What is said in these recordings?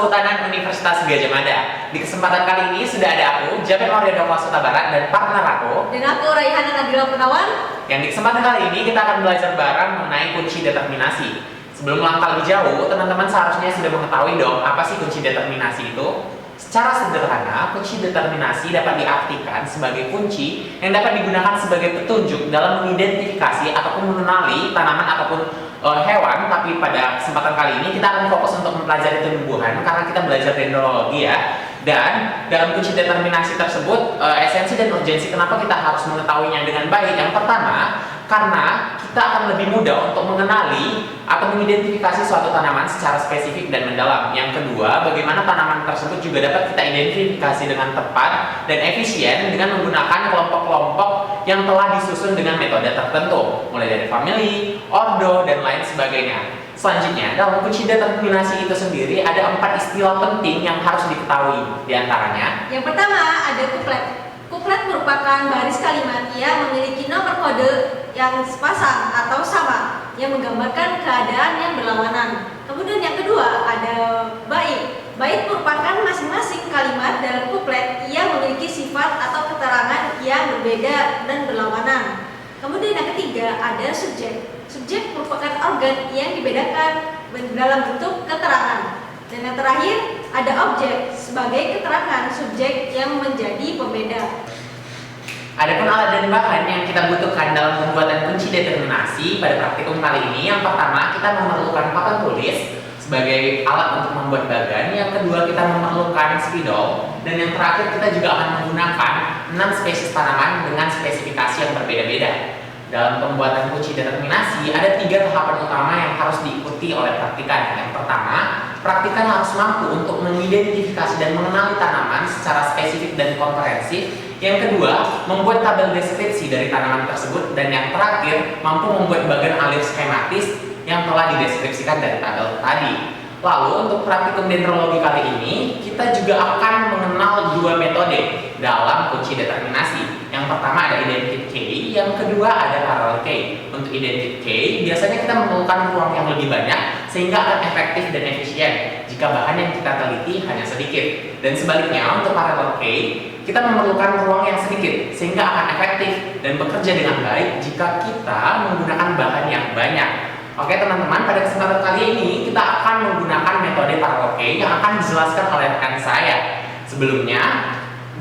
Kehutanan Universitas Gadjah Mada. Di kesempatan kali ini sudah ada aku, Japet Mauriano Kota Barat, dan partner aku, dan aku Raihana Nabila Gunawan. Yang di kesempatan kali ini kita akan belajar bareng mengenai kunci determinasi. Sebelum melangkah lebih jauh, teman-teman seharusnya sudah mengetahui dong apa sih kunci determinasi itu. Secara sederhana, kunci determinasi dapat diartikan sebagai kunci yang dapat digunakan sebagai petunjuk dalam mengidentifikasi ataupun mengenali tanaman ataupun hewan. Tapi pada kesempatan kali ini kita akan fokus untuk mempelajari tumbuhan karena kita belajar dendrologi ya. Dan dalam kunci determinasi tersebut, esensi dan urgensi kenapa kita harus mengetahuinya dengan baik. Yang pertama, karena kita akan lebih mudah untuk mengenali atau mengidentifikasi suatu tanaman secara spesifik dan mendalam. Yang kedua, bagaimana tanaman tersebut juga dapat kita identifikasi dengan tepat dan efisien dengan menggunakan kelompok-kelompok yang telah disusun dengan metode tertentu, mulai dari famili, ordo, dan lain sebagainya. Selanjutnya, dalam kunci determinasi itu sendiri ada 4 istilah penting yang harus diketahui. Di antaranya, yang pertama ada kuplet. Kuplet merupakan baris kalimat yang memiliki nomor kode yang sepasang atau sama yang menggambarkan keadaan yang berlawanan. Kemudian yang kedua ada bait. Bait merupakan masing-masing kalimat dalam kuplet yang memiliki sifat atau keterangan yang berbeda dan berlawanan. Kemudian yang ketiga ada subjek. Subjek merupakan organ yang dibedakan dalam bentuk keterangan. Dan yang terakhir ada objek sebagai keterangan subjek yang menjadi pembeda. adapun alat dan bahan yang kita butuhkan dalam pembuatan kunci determinasi pada praktikum kali ini, yang pertama kita memerlukan papan tulis sebagai alat untuk membuat bagan, yang kedua kita memerlukan spidol, dan yang terakhir kita juga akan menggunakan 6 spesies tanaman dengan spesifikasi yang berbeda-beda. Dalam pembuatan kunci determinasi ada 3 tahapan utama yang harus diikuti oleh praktikan. Yang pertama, praktikan harus mampu untuk mengidentifikasi dan mengenali tanaman secara spesifik dan komprehensif. Yang kedua, membuat tabel deskripsi dari tanaman tersebut. Dan yang terakhir, mampu membuat bagan alir skematis yang telah dideskripsikan dari tabel tadi. Lalu untuk praktikum dendrologi kali ini, kita juga akan mengenal 2 metode dalam kunci determinasi. Yang pertama ada identity key, yang kedua ada parallel key. Untuk identity key, biasanya kita memerlukan ruang yang lebih banyak sehingga akan efektif dan efisien jika bahan yang kita teliti hanya sedikit. Dan sebaliknya, untuk parallel key, kita memerlukan ruang yang sedikit sehingga akan efektif dan bekerja dengan baik jika kita menggunakan bahan yang banyak. Oke teman-teman, pada kesempatan kali ini kita akan menggunakan metode parallel key yang akan dijelaskan oleh rekan saya. Sebelumnya,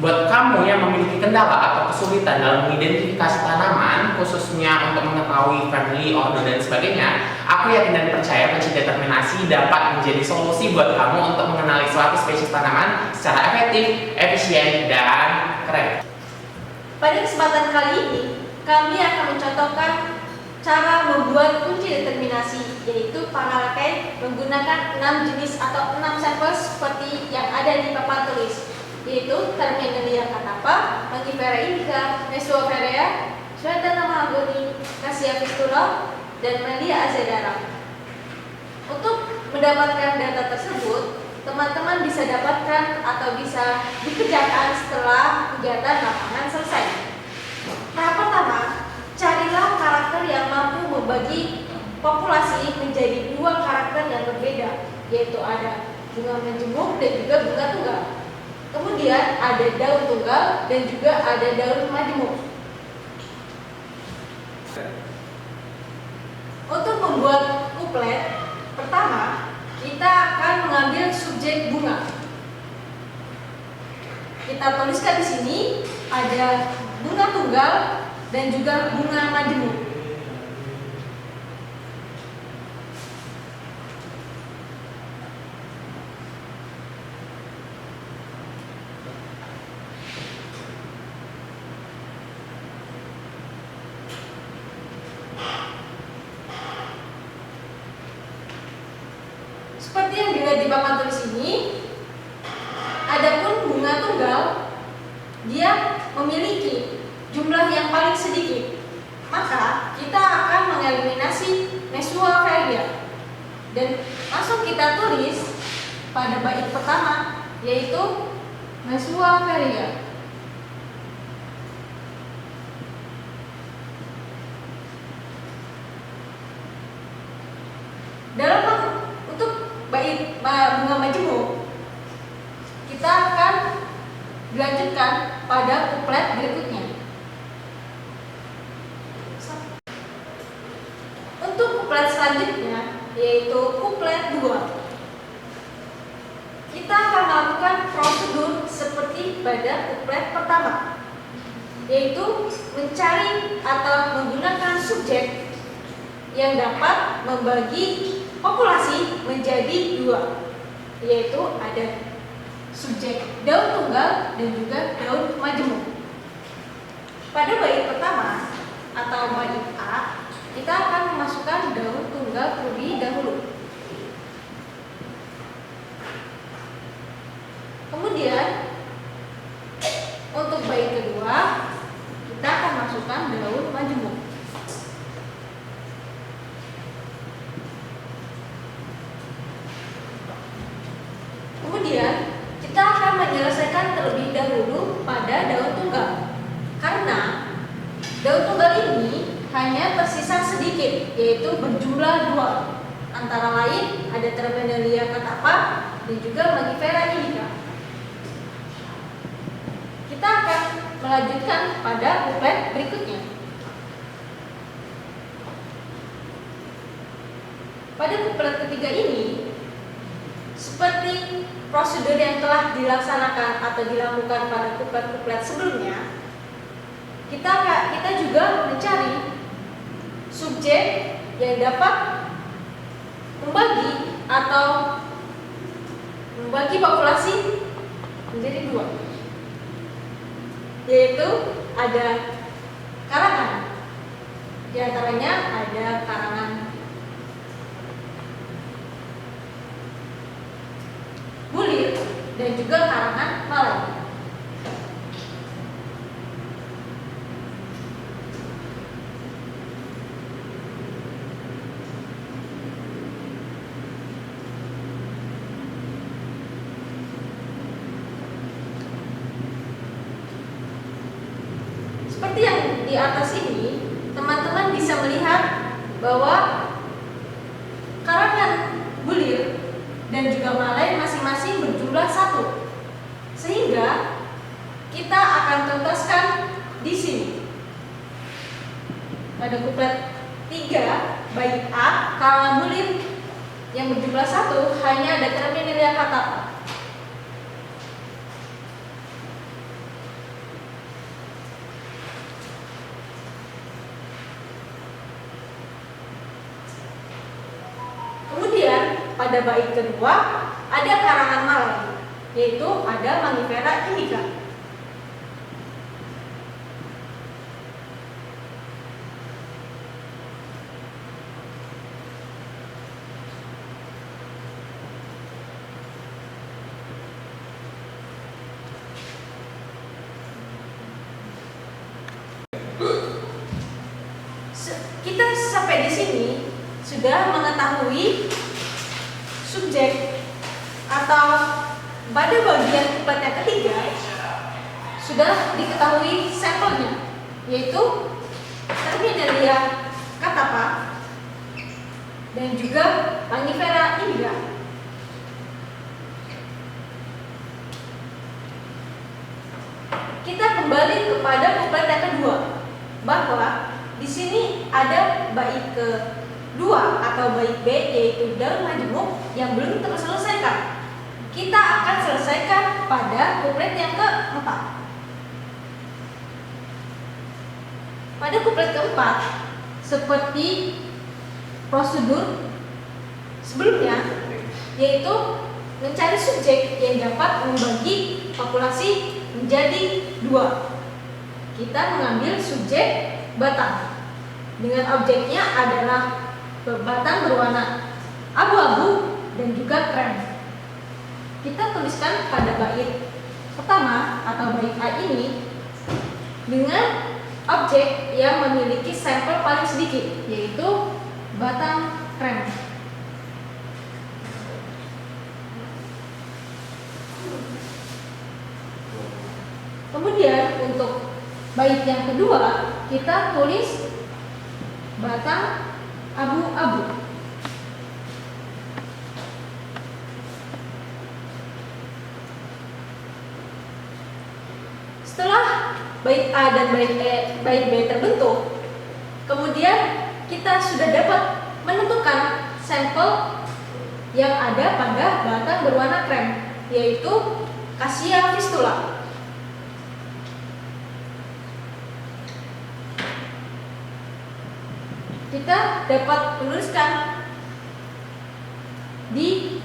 buat kamu yang memiliki kendala atau kesulitan dalam mengidentifikasi tanaman, khususnya untuk mengetahui family, ordo, dan sebagainya, aku yakin dan percaya kunci determinasi dapat menjadi solusi buat kamu untuk mengenali suatu spesies tanaman secara efektif, efisien, dan keren. Pada kesempatan kali ini, kami akan mencontohkan cara membuat kunci determinasi, yaitu parallel key menggunakan 6 jenis atau 6 sampel seperti yang ada di papan tulis, yaitu Terminalia catapa, Mangifera indica, Mesoferrea, Suetana mahagoni, Cassia fistula, dan Melia azedara. Untuk mendapatkan data tersebut, teman-teman bisa dapatkan atau bisa dikerjakan setelah kegiatan lapangan selesai. Tahap pertama, carilah karakter yang mampu membagi populasi menjadi 2 karakter yang berbeda, yaitu ada bunga menjemuk dan juga bunga tunggal. Kemudian ada daun tunggal dan juga ada daun majemuk. Untuk membuat kuplet, pertama kita akan mengambil subjek bunga. Kita tuliskan di sini ada bunga tunggal dan juga bunga majemuk. Seperti yang dilihat di papan tulis ini, adapun bunga tunggal dia memiliki jumlah yang paling sedikit, maka kita akan mengeliminasi Mesoferrea dan langsung kita tulis pada bait pertama, yaitu Mesoferrea. Dalam untuk bait bunga majemuk, dilanjutkan pada kuplet berikutnya. Untuk kuplet selanjutnya, yaitu kuplet 2, kita akan melakukan prosedur seperti pada kuplet pertama, yaitu mencari atau menggunakan subjek yang dapat membagi populasi menjadi 2, yaitu ada subjek daun tunggal dan juga daun majemuk. Pada bait pertama atau bait A, kita akan memasukkan daun tunggal terlebih dahulu. Kemudian untuk bait kedua, kita akan masukkan daun majemuk. Kemudian kita akan menyelesaikan terlebih dahulu pada daun tunggal, karena daun tunggal ini hanya tersisa sedikit, yaitu berjumlah 2. Antara lain ada Terminalia catapa dan juga Mangifera indica. Kita akan melanjutkan pada kuplet berikutnya. Pada kuplet ketiga ini, seperti prosedur yang telah dilaksanakan atau dilakukan pada kuplet-kuplet sebelumnya, kita juga mencari subjek yang dapat membagi populasi menjadi 2, yaitu ada karangan. Di antaranya ada karangan bulir dan juga karangan Malay. Seperti yang di atas ini, teman-teman bisa melihat bahwa karangan bulir dan juga Malay masing-masing berjumlah 1, sehingga kita akan tuntaskan di sini. Pada kuplet 3 bait A, karangan bulir yang berjumlah 1 hanya ada Terminalia catapa. Pada bait kedua ada karangan Malay, yaitu ada Mangifera indica. Kita sampai di sini sudah mengetahui subjek atau pada bagian kuplet yang ketiga sudah diketahui sampelnya, yaitu Terminalia catapa dan juga Mangifera indica. Kita kembali kepada kuplet yang kedua, bahwa di sini ada bait kedua atau bait B, yaitu daun majemuk yang belum terselesaikan. Kita akan selesaikan pada kuplet yang keempat. Pada kuplet keempat, seperti prosedur sebelumnya, yaitu mencari subjek yang dapat membagi populasi menjadi 2. Kita mengambil subjek batang dengan objeknya adalah batang berwarna abu-abu dan juga krem. Kita tuliskan pada bait pertama atau bait A ini dengan objek yang memiliki sampel paling sedikit, yaitu batang krem. Kemudian untuk bait yang kedua, kita tulis batang abu-abu. baik A dan baik B terbentuk, kemudian kita sudah dapat menentukan sampel yang ada pada batang berwarna krem, yaitu Cassia fistula. Kita dapat menuliskan di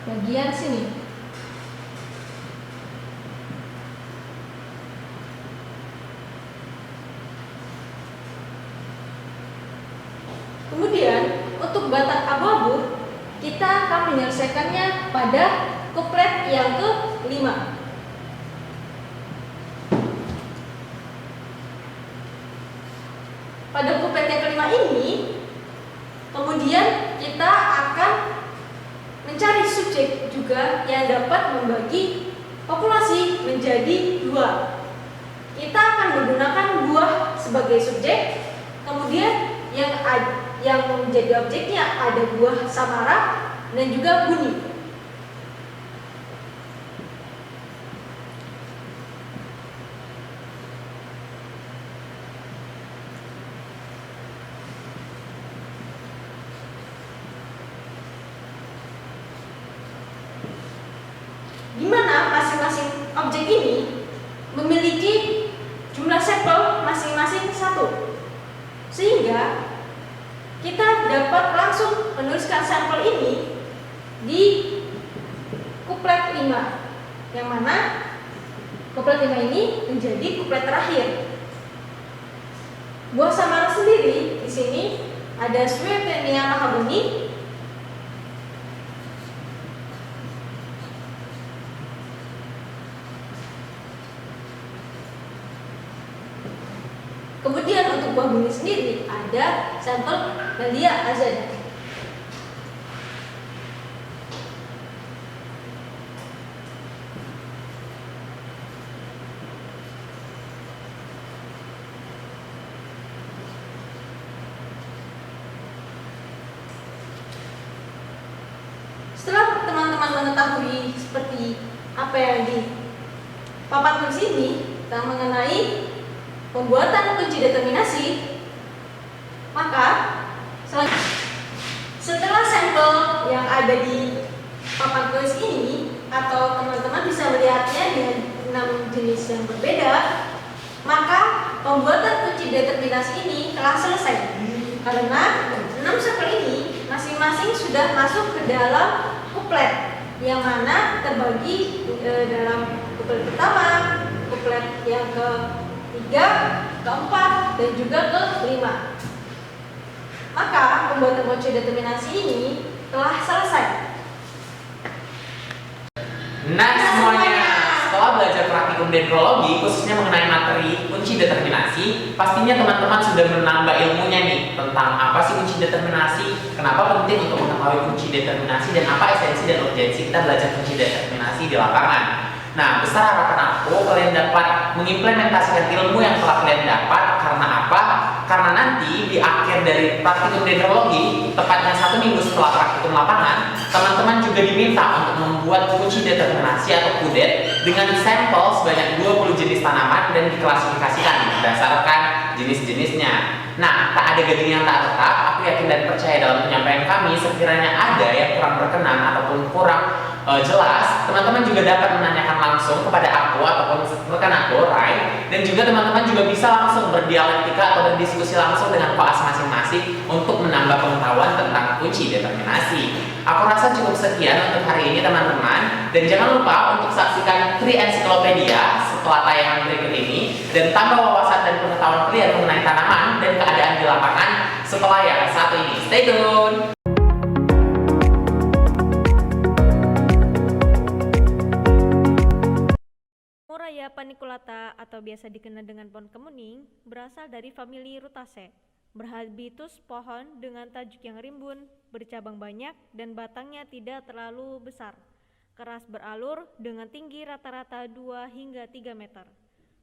bagian sini. Kemudian untuk batang abu-abu kita akan menyelesaikannya pada kuplet yang ke-5. Pada kuplet yang ke-5 ini, kemudian kita akan mencari subjek juga yang dapat membagi populasi menjadi 2. Kita akan menggunakan buah sebagai subjek, kemudian yang menjadi objeknya ada buah samara dan juga buni. Di mana masing-masing objek ini memiliki jumlah sampel masing-masing 1. Sehingga kita dapat langsung menuliskan sampel ini di kuplet 5, yang mana kuplet 5 ini menjadi kuplet terakhir. Buah samara sendiri di sini ada Swietenia mahagoni, kemudian untuk buah buni sendiri ada sampel Dahlia azada. Setelah teman-teman mengetahui seperti apa yang dipaparkan di sini tentang mengenai pembuatan kunci determinasi, maka setelah sampel yang ada di papan tulis ini, atau teman-teman bisa melihatnya dengan 6 jenis yang berbeda, maka pembuatan kunci determinasi ini telah selesai karena 6 sampel ini masing-masing sudah masuk ke dalam kuplet, yang mana terbagi dalam kuplet pertama, kuplet yang ke-3, ke-4, dan juga ke-5. Maka pembuatan kunci determinasi ini telah selesai. Nah semuanya, setelah belajar praktikum dendrologi khususnya mengenai materi kunci determinasi, pastinya teman-teman sudah menambah ilmunya nih tentang apa sih kunci determinasi, kenapa penting untuk mengetahui kunci determinasi, dan apa esensi dan urgensi kita belajar kunci determinasi di lapangan. Nah, besar harapan aku kalian dapat mengimplementasikan ilmu yang telah kalian dapat. Karena apa? Karena nanti di akhir dari praktikum dendrologi, tepatnya 1 minggu setelah praktikum lapangan, teman-teman juga diminta untuk membuat kunci determinasi atau kudet dengan sampel sebanyak 20 jenis tanaman dan diklasifikasikan berdasarkan jenis-jenisnya. Nah, tak ada gading yang tak tetap. Aku yakin dan percaya dalam penyampaian kami, sekiranya ada yang kurang berkenan ataupun kurang jelas, teman-teman juga dapat menanyakan langsung kepada aku ataupun rekan aku, Rai, dan juga teman-teman juga bisa langsung berdialektika atau berdiskusi langsung dengan koas masing-masing untuk menambah pengetahuan tentang kunci determinasi. Aku rasa cukup sekian untuk hari ini teman-teman, dan jangan lupa untuk saksikan Tri Ensiklopedia setelah tayangan berikut ini dan tambah wawasan dan pengetahuan kalian mengenai tanaman dan keadaan di lapangan setelah yang satu ini. Stay tune! Moraya paniculata atau biasa dikenal dengan pohon kemuning berasal dari famili Rutaceae, berhabitus pohon dengan tajuk yang rimbun, bercabang banyak dan batangnya tidak terlalu besar, keras beralur dengan tinggi rata-rata 2 hingga 3 meter.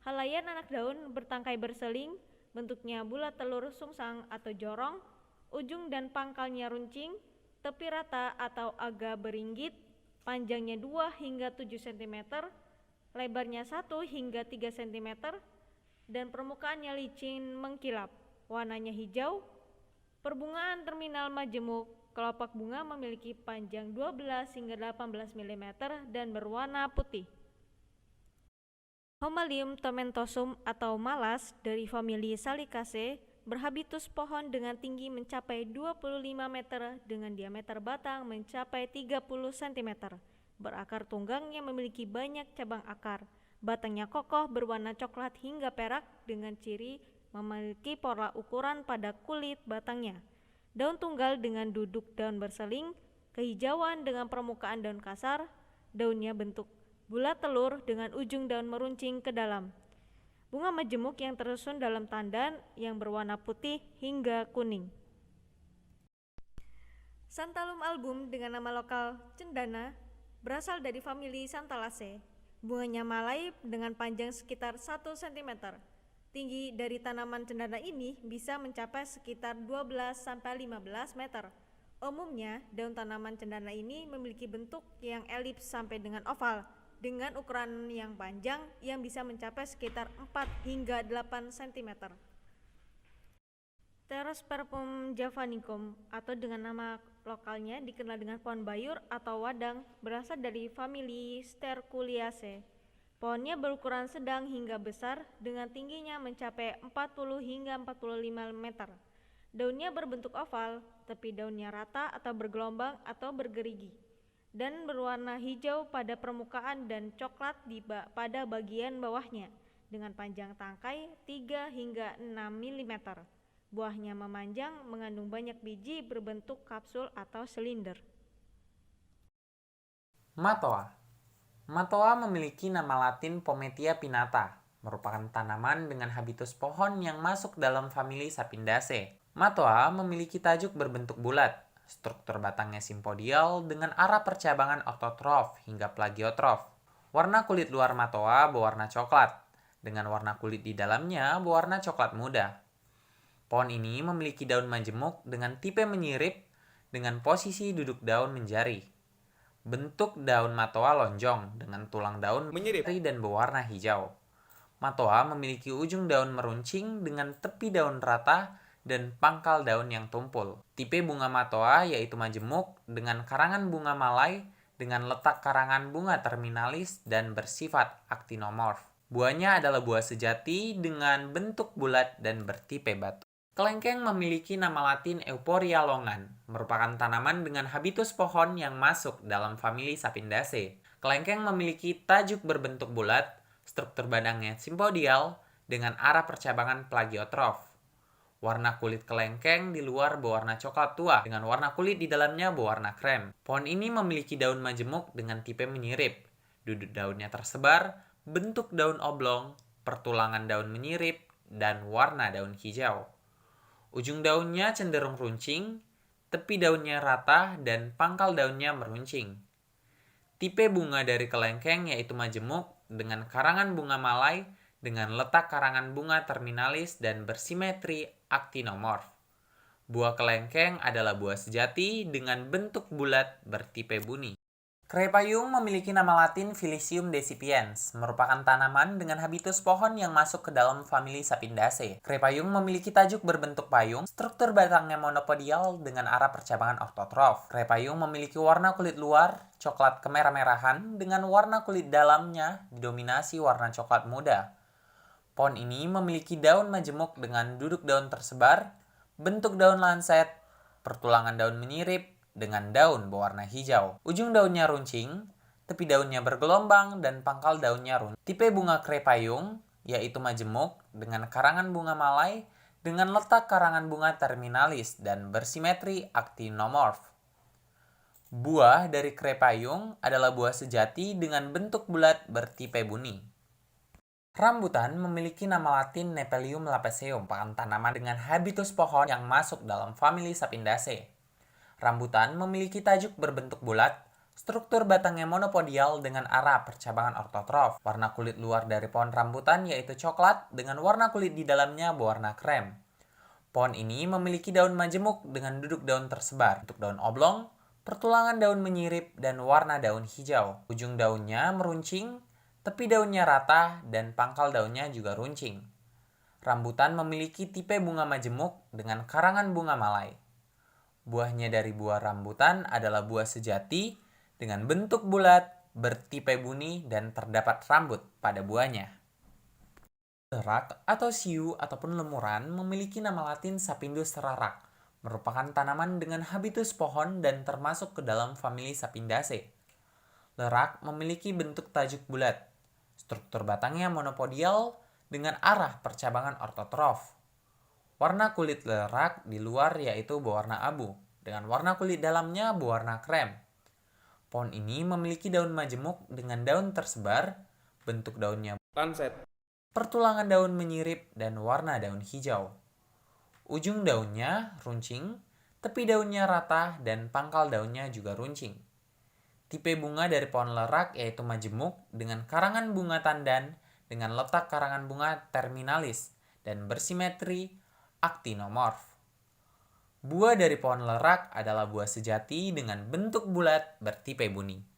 Helaian anak daun bertangkai berseling, bentuknya bulat telur sungsang atau jorong, ujung dan pangkalnya runcing, tepi rata atau agak beringgit, panjangnya 2 hingga 7 cm, lebarnya 1 hingga 3 cm, dan permukaannya licin mengkilap. Warnanya hijau. Perbungaan terminal majemuk kelopak bunga memiliki panjang 12 hingga 18 mm dan berwarna putih. Homelium tomentosum atau malas dari famili Salicaceae berhabitus pohon dengan tinggi mencapai 25 meter dengan diameter batang mencapai 30 cm. Berakar tunggang yang memiliki banyak cabang akar. Batangnya kokoh berwarna coklat hingga perak dengan ciri memiliki pola ukuran pada kulit batangnya. Daun tunggal dengan duduk daun berseling, kehijauan dengan permukaan daun kasar, daunnya bentuk bulat telur dengan ujung daun meruncing ke dalam. Bunga majemuk yang tersusun dalam tandan yang berwarna putih hingga kuning. Santalum album dengan nama lokal cendana berasal dari famili Santalaceae. Bunganya malai dengan panjang sekitar 1 cm. Tinggi dari tanaman cendana ini bisa mencapai sekitar 12-15 meter. Umumnya, daun tanaman cendana ini memiliki bentuk yang elips sampai dengan oval, dengan ukuran yang panjang yang bisa mencapai sekitar 4 hingga 8 cm. Pterospermum javanicum atau dengan nama lokalnya dikenal dengan pohon bayur atau wadang berasal dari famili Sterculiaceae. Pohonnya berukuran sedang hingga besar dengan tingginya mencapai 40 hingga 45 meter. Daunnya berbentuk oval, tepi daunnya rata atau bergelombang atau bergerigi, dan berwarna hijau pada permukaan dan coklat pada bagian bawahnya, dengan panjang tangkai 3 hingga 6 mm. Buahnya memanjang, mengandung banyak biji berbentuk kapsul atau silinder. Matoa. Matoa memiliki nama latin Pometia pinnata, merupakan tanaman dengan habitus pohon yang masuk dalam famili Sapindaceae. Matoa memiliki tajuk berbentuk bulat, struktur batangnya simpodial dengan arah percabangan ototrof hingga plagiotrof. Warna kulit luar matoa berwarna coklat, dengan warna kulit di dalamnya berwarna coklat muda. Pohon ini memiliki daun majemuk dengan tipe menyirip dengan posisi duduk daun menjari. Bentuk daun matoa lonjong dengan tulang daun menyirip dan berwarna hijau. Matoa memiliki ujung daun meruncing dengan tepi daun rata dan pangkal daun yang tumpul. Tipe bunga matoa yaitu majemuk dengan karangan bunga malai dengan letak karangan bunga terminalis dan bersifat aktinomorf. Buahnya adalah buah sejati dengan bentuk bulat dan bertipe batu. Kelengkeng memiliki nama latin Euphorbia longan, merupakan tanaman dengan habitus pohon yang masuk dalam famili Sapindaceae. Kelengkeng memiliki tajuk berbentuk bulat, struktur badannya simpodial dengan arah percabangan plagiotrof. Warna kulit kelengkeng di luar berwarna coklat tua, dengan warna kulit di dalamnya berwarna krem. Pohon ini memiliki daun majemuk dengan tipe menyirip. Duduk daunnya tersebar, bentuk daun oblong, pertulangan daun menyirip, dan warna daun hijau. Ujung daunnya cenderung runcing, tepi daunnya rata, dan pangkal daunnya meruncing. Tipe bunga dari kelengkeng yaitu majemuk dengan karangan bunga malai dengan letak karangan bunga terminalis dan bersimetri aktinomorf. Buah kelengkeng adalah buah sejati dengan bentuk bulat bertipe buni. Keraik payung memiliki nama latin Filicium decipiens, merupakan tanaman dengan habitus pohon yang masuk ke dalam famili Sapindaceae. Keraik payung memiliki tajuk berbentuk payung, struktur batangnya monopodial dengan arah percabangan ortotrof. Keraik payung memiliki warna kulit luar coklat kemerah-merahan dengan warna kulit dalamnya didominasi warna coklat muda. Pohon ini memiliki daun majemuk dengan duduk daun tersebar, bentuk daun lanset, pertulangan daun menyirip, dengan daun berwarna hijau. Ujung daunnya runcing, tepi daunnya bergelombang, dan pangkal daunnya runcing. Tipe bunga keraik payung yaitu majemuk dengan karangan bunga malai dengan letak karangan bunga terminalis dan bersimetri aktinomorf. Buah dari keraik payung adalah buah sejati dengan bentuk bulat bertipe buni. Rambutan memiliki nama latin Nephelium lapaceum, merupakan tanaman dengan habitus pohon yang masuk dalam famili Sapindaceae. Rambutan memiliki tajuk berbentuk bulat, struktur batangnya monopodial dengan arah percabangan ortotrof. Warna kulit luar dari pohon rambutan yaitu coklat dengan warna kulit di dalamnya berwarna krem. Pohon ini memiliki daun majemuk dengan duduk daun tersebar, bentuk daun oblong, pertulangan daun menyirip, dan warna daun hijau. Ujung daunnya meruncing, tepi daunnya rata, dan pangkal daunnya juga runcing. Rambutan memiliki tipe bunga majemuk dengan karangan bunga malai. Buahnya dari buah rambutan adalah buah sejati dengan bentuk bulat, bertipe buni, dan terdapat rambut pada buahnya. Lerak atau siu ataupun lemuran memiliki nama latin Sapindus rarak, merupakan tanaman dengan habitus pohon dan termasuk ke dalam famili Sapindaceae. Lerak memiliki bentuk tajuk bulat, struktur batangnya monopodial dengan arah percabangan ortotrof. Warna kulit lerak di luar yaitu berwarna abu, dengan warna kulit dalamnya berwarna krem. Pohon ini memiliki daun majemuk dengan daun tersebar, bentuk daunnya lancet, pertulangan daun menyirip, dan warna daun hijau. Ujung daunnya runcing, tepi daunnya rata, dan pangkal daunnya juga runcing. Tipe bunga dari pohon lerak yaitu majemuk dengan karangan bunga tandan dengan letak karangan bunga terminalis dan bersimetri aktinomorf. Buah dari pohon lerak adalah buah sejati dengan bentuk bulat bertipe buni.